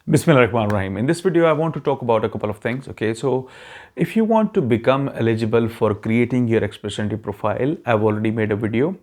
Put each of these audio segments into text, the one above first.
Bismillahirrahmanirrahim. In this video, I want to talk about a couple of things. Okay, so if you want to become eligible for creating your Expressionity profile, I've already made a video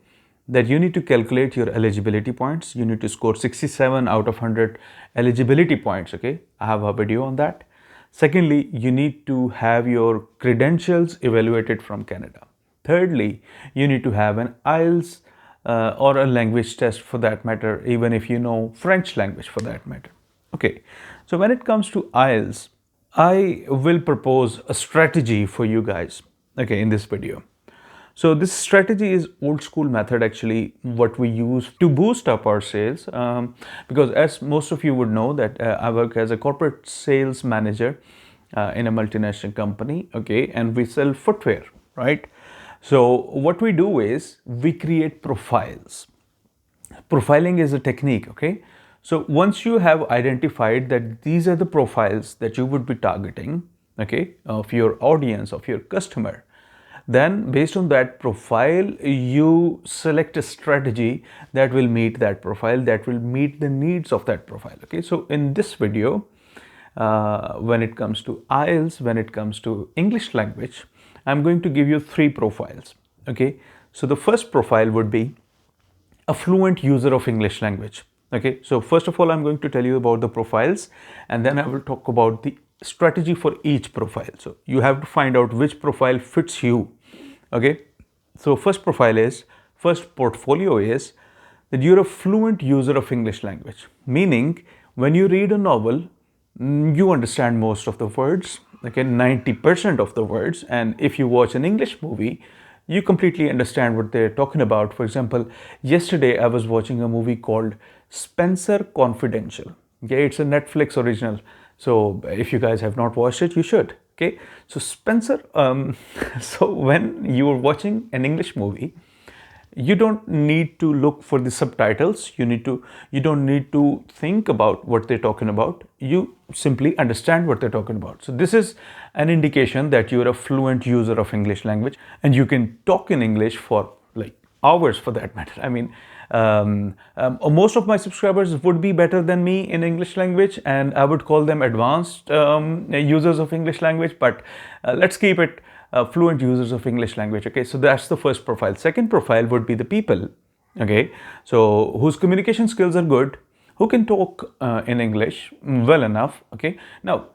that you need to calculate your eligibility points. You need to score 67 out of 100 eligibility points. Okay, I have a video on that. Secondly, you need to have your credentials evaluated from Canada. Thirdly, you need to have an IELTS or a language test for that matter, even if you know French language for that matter. Okay, so when it comes to IELTS, I will propose a strategy for you guys, okay, in this video. So this strategy is old school method actually what we use to boost up our sales because as most of you would know that I work as a corporate sales manager in a multinational company, okay, and we sell footwear, right? So what we do is we create profiles. Profiling is a technique, okay? So once you have identified that these are the profiles that you would be targeting, okay, of your audience, of your customer, then based on that profile, you select a strategy that will meet that profile, that will meet the needs of that profile, okay? So in this video, when it comes to IELTS, when it comes to English language, I'm going to give you 3 profiles, okay? So the first profile would be a fluent user of English language. Okay, so first of all, I'm going to tell you about the profiles and then I will talk about the strategy for each profile. So you have to find out which profile fits you. Okay, so first portfolio is that you're a fluent user of English language, meaning when you read a novel, you understand most of the words, okay, 90% of the words, and if you watch an English movie, you completely understand what they're talking about. For example, yesterday I was watching a movie called Spencer Confidential. Okay, it's a Netflix original. So if you guys have not watched it, you should. Okay, so Spencer, so when you are watching an English movie, you don't need to look for the subtitles. You don't need to think about what they're talking about. You simply understand what they're talking about. So this is an indication that you're a fluent user of English language and you can talk in English for like hours for that matter. I mean, most of my subscribers would be better than me in English language and I would call them advanced users of English language, but let's keep it fluent users of English language. Okay, so that's the first profile. Second profile would be the people, okay, so whose communication skills are good, who can talk in English well enough. Okay, now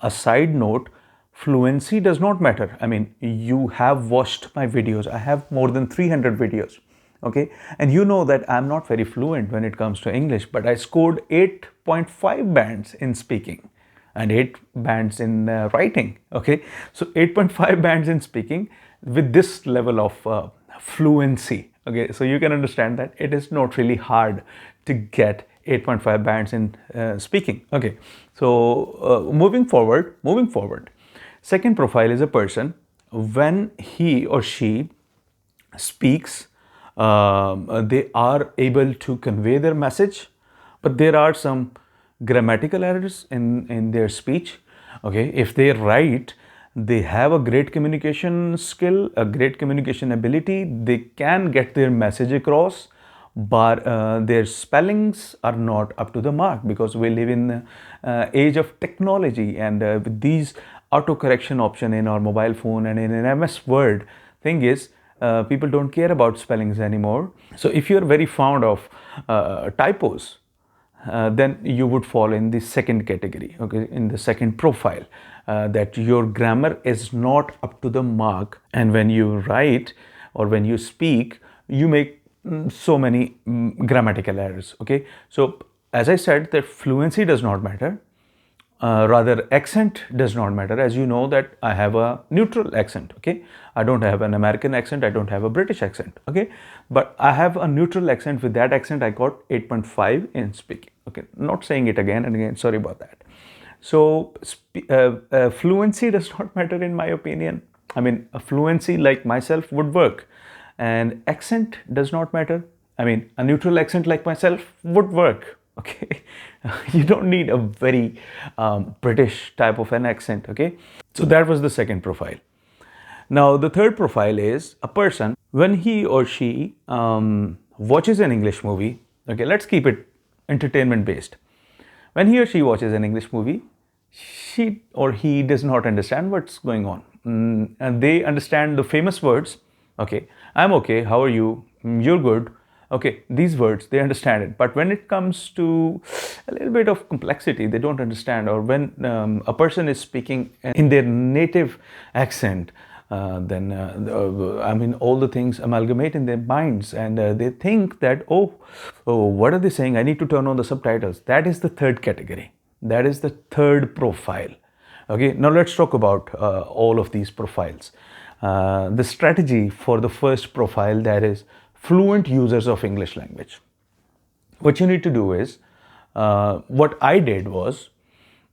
a side note, fluency does not matter. I mean, you have watched my videos. I have more than 300 videos, okay, and you know that I'm not very fluent when it comes to English, but I scored 8.5 bands in speaking and 8 bands in writing. Okay, so 8.5 bands in speaking with this level of fluency. Okay, so you can understand that it is not really hard to get 8.5 bands in speaking. Okay, so moving forward, second profile is a person when he or she speaks, they are able to convey their message, but there are some grammatical errors in their speech. Okay, if they write, they have a great communication skill, a great communication ability, they can get their message across, but their spellings are not up to the mark because we live in the age of technology, and with these autocorrection option in our mobile phone and in an MS Word, thing is people don't care about spellings anymore. So if you're very fond of typos, then you would fall in the second category, okay, in the second profile, that your grammar is not up to the mark, and when you write or when you speak, you make so many grammatical errors. Okay, so as I said, that fluency does not matter. Rather, accent does not matter. As you know that I have a neutral accent. Okay, I don't have an American accent, I don't have a British accent. Okay, but I have a neutral accent. With that accent I got 8.5 in speaking. Okay, not saying it again and again, sorry about that. So fluency does not matter in my opinion. I mean, a fluency like myself would work, and accent does not matter. I mean, a neutral accent like myself would work. Okay, you don't need a very British type of an accent. Okay, so that was the second profile. Now the third profile is a person when he or she watches an English movie. Okay, let's keep it entertainment based. when he or she watches an English movie, she or he does not understand what's going on. And they understand the famous words. Okay, I'm okay. How are you? You're good. Okay, these words, they understand it. But when it comes to a little bit of complexity, they don't understand. Or when a person is speaking in their native accent, then I mean, all the things amalgamate in their minds, and they think that, oh, what are they saying? I need to turn on the subtitles. That is the third category. That is the third profile. Okay, now let's talk about all of these profiles. The strategy for the first profile, that is fluent users of English language. What you need to do is, what I did was,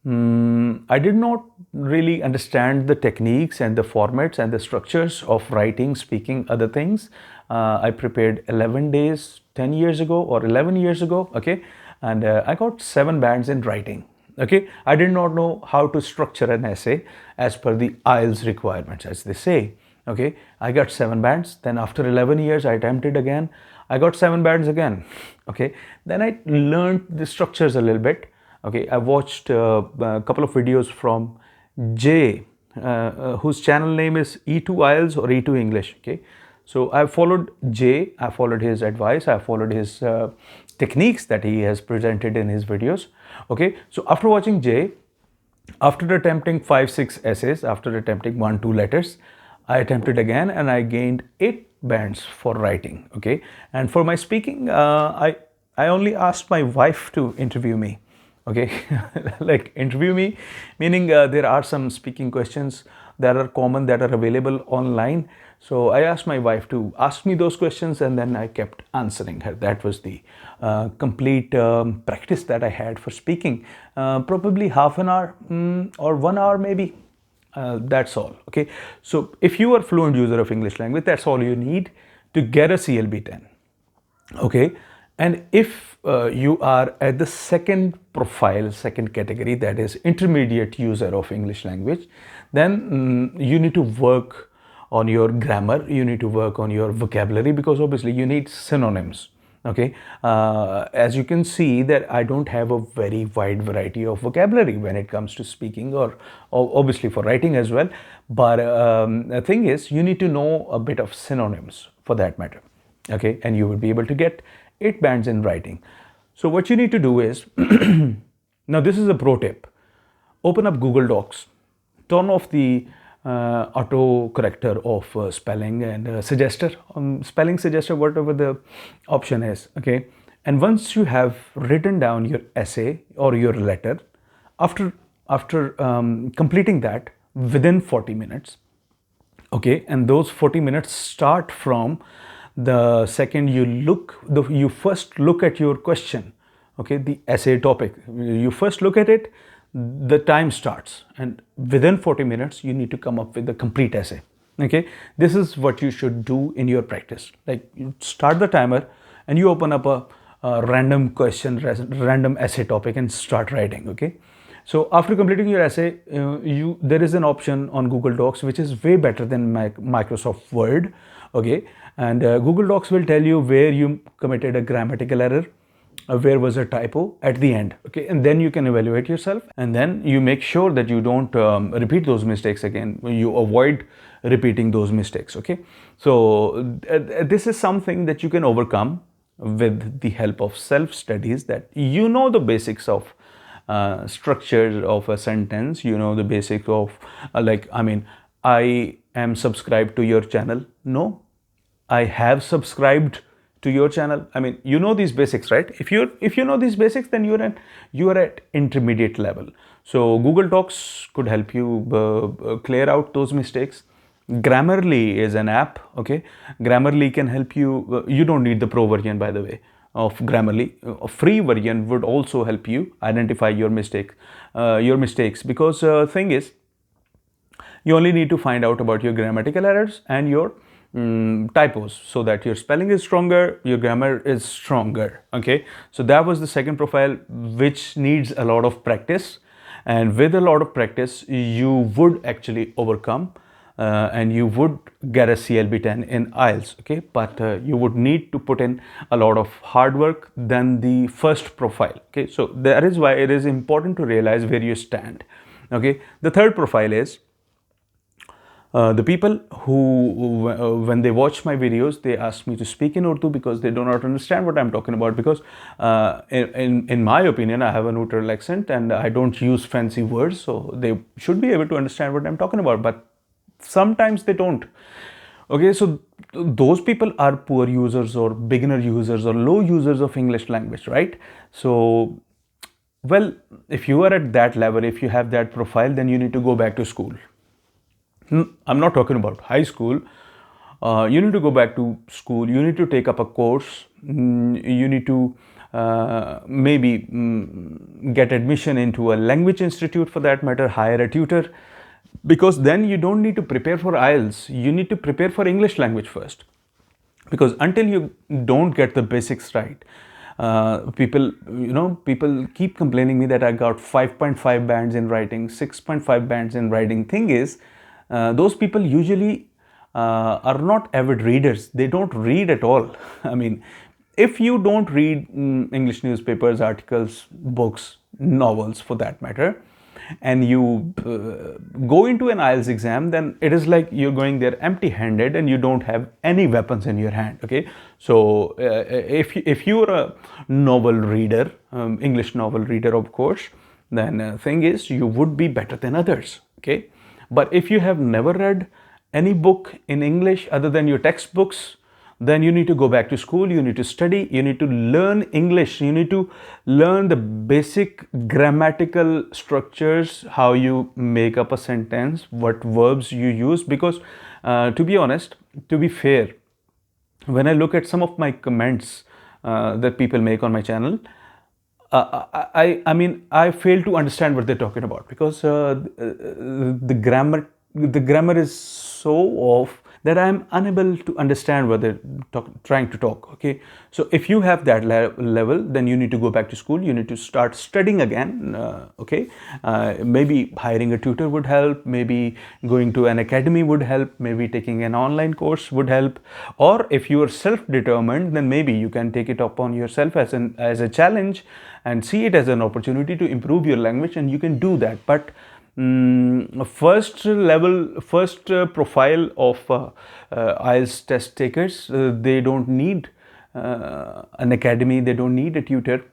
I did not really understand the techniques and the formats and the structures of writing, speaking, other things. I prepared 11 days 10 years ago or 11 years ago, okay, and I got 7 bands in writing. Okay, I did not know how to structure an essay as per the IELTS requirements, as they say. Okay, I got 7 bands. Then after 11 years, I attempted again. I got 7 bands again. Okay, then I learned the structures a little bit. Okay, I watched a couple of videos from Jay, whose channel name is E2 IELTS or E2 English. Okay, so I followed Jay. I followed his advice. I followed his techniques that he has presented in his videos. Okay, so after watching Jay, after attempting 5-6 essays, after attempting 1-2 letters, I attempted again and I gained 8 bands for writing. Okay, and for my speaking, I only asked my wife to interview me. Okay, like interview me, meaning there are some speaking questions that are common, that are available online. So I asked my wife to ask me those questions, and then I kept answering her. That was the complete practice that I had for speaking. Probably half an hour or 1 hour maybe. That's all. Okay, so if you are fluent user of English language, that's all you need to get a CLB 10. Okay, and if you are at the second profile, second category, that is intermediate user of English language, then you need to work on your grammar, you need to work on your vocabulary, because obviously you need synonyms. Okay, as you can see that I don't have a very wide variety of vocabulary when it comes to speaking, or obviously for writing as well. But the thing is, you need to know a bit of synonyms for that matter. Okay, and you will be able to get 8 bands in writing. So what you need to do is, now this is a pro tip. Open up Google Docs, turn off the auto corrector of spelling and suggester, spelling suggester, whatever the option is. Okay, and once you have written down your essay or your letter, after completing that within 40 minutes, okay, and those 40 minutes start from the second you first look at your question. Okay, the essay topic, you first look at it, the time starts, and within 40 minutes you need to come up with the complete essay. Okay, this is what you should do in your practice. Like, you start the timer and you open up a random question, random essay topic, and start writing. Okay, so after completing your essay, there is an option on Google Docs which is way better than Microsoft Word. Okay, and Google Docs will tell you where you committed a grammatical error, where was a typo at the end. Okay, and then you can evaluate yourself, and then you make sure that you don't repeat those mistakes again. You avoid repeating those mistakes. Okay, so this is something that you can overcome with the help of self-studies, that you know the basics of structure of a sentence, you know the basics of like, I mean, I am subscribed to your channel. No, I have subscribed to your channel. I mean, you know these basics, right? If you know these basics, then you are at intermediate level. So Google Docs could help you clear out those mistakes. Grammarly is an app. Okay, Grammarly can help you. You don't need the pro version, by the way, of Grammarly. A free version would also help you identify your mistakes, because thing is, you only need to find out about your grammatical errors and your typos, so that your spelling is stronger, your grammar is stronger. Okay, so that was the second profile, which needs a lot of practice, and with a lot of practice you would actually overcome and you would get a CLB 10 in IELTS, okay, but you would need to put in a lot of hard work than the first profile, okay. So that is why it is important to realize where you stand, okay. The third profile is the people who, when they watch my videos, they ask me to speak in Urdu because they do not understand what I'm talking about. Because in my opinion, I have a neutral accent and I don't use fancy words, so they should be able to understand what I'm talking about. But sometimes they don't. Okay, so those people are poor users or beginner users or low users of English language, right? So, well, if you are at that level, if you have that profile, then you need to go back to school. I'm not talking about high school. You need to go back to school. You need to take up a course. You need to maybe get admission into a language institute, for that matter, hire a tutor, because then you don't need to prepare for IELTS. You need to prepare for English language first, because until you don't get the basics right, people keep complaining me that I got 5.5 bands in writing, 6.5 bands in writing. Thing is, those people usually are not avid readers. They don't read at all. I mean, if you don't read English newspapers, articles, books, novels for that matter, and you go into an IELTS exam, then it is like you're going there empty-handed and you don't have any weapons in your hand, okay. So if you're a novel reader, English novel reader, of course, then thing is, you would be better than others, okay. But if you have never read any book in English other than your textbooks, then you need to go back to school. You need to study. You need to learn English. You need to learn the basic grammatical structures, how you make up a sentence, what verbs you use. Because to be honest, to be fair, when I look at some of my comments that people make on my channel, I mean, I fail to understand what they're talking about, because the grammar is so off that I am unable to understand what they're trying to talk, okay. So if you have that level, then you need to go back to school. You need to start studying again, okay. Maybe hiring a tutor would help. Maybe going to an academy would help. Maybe taking an online course would help. Or if you are self-determined, then maybe you can take it upon yourself as a challenge and see it as an opportunity to improve your language, and you can do that. But first profile of IELTS test takers, they don't need an academy, they don't need a tutor.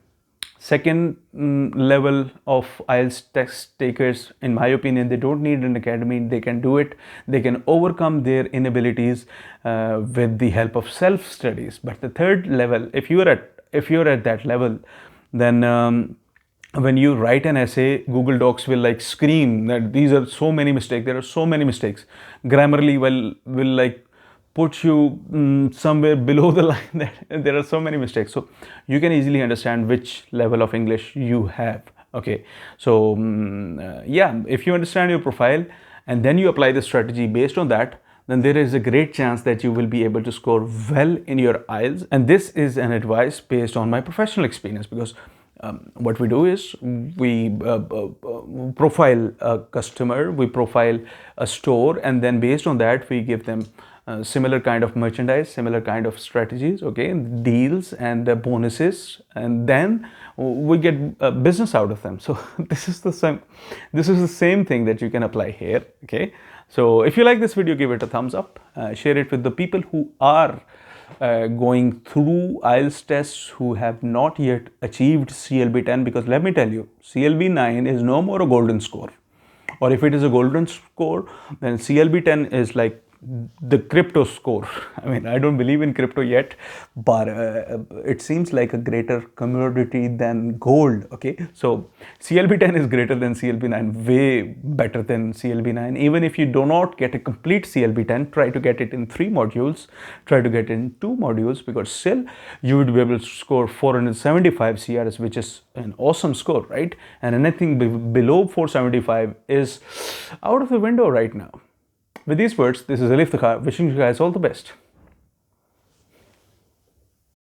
Second level of IELTS test takers, in my opinion, they don't need an academy. They can do it. They can overcome their inabilities with the help of self-studies. But the third level, if you're at that level, then when you write an essay, Google Docs will like scream that these are so many mistakes. There are so many mistakes. Grammarly will like put you somewhere below the line that there are so many mistakes. So you can easily understand which level of English you have. Okay. So yeah, if you understand your profile and then you apply the strategy based on that, then there is a great chance that you will be able to score well in your IELTS. And this is an advice based on my professional experience, because what we do is we profile a customer, we profile a store, and then based on that we give them similar kind of merchandise, similar kind of strategies, okay, deals and bonuses, and then we get business out of them. So this is the same thing that you can apply here, okay. So if you like this video, give it a thumbs up, share it with the people who are going through IELTS tests, who have not yet achieved CLB 10, because let me tell you, CLB 9 is no more a golden score, or if it is a golden score, then CLB 10 is like the crypto score. I mean, I don't believe in crypto yet, but it seems like a greater commodity than gold, okay. So CLB 10 is greater than CLB 9, way better than CLB 9. Even if you do not get a complete CLB 10, try to get it in 3 modules, try to get it in 2 modules, because still you would be able to score 475 CRS, which is an awesome score, right? And anything below 475 is out of the window right now. With these words, this is Alif the Car, wishing you guys all the best.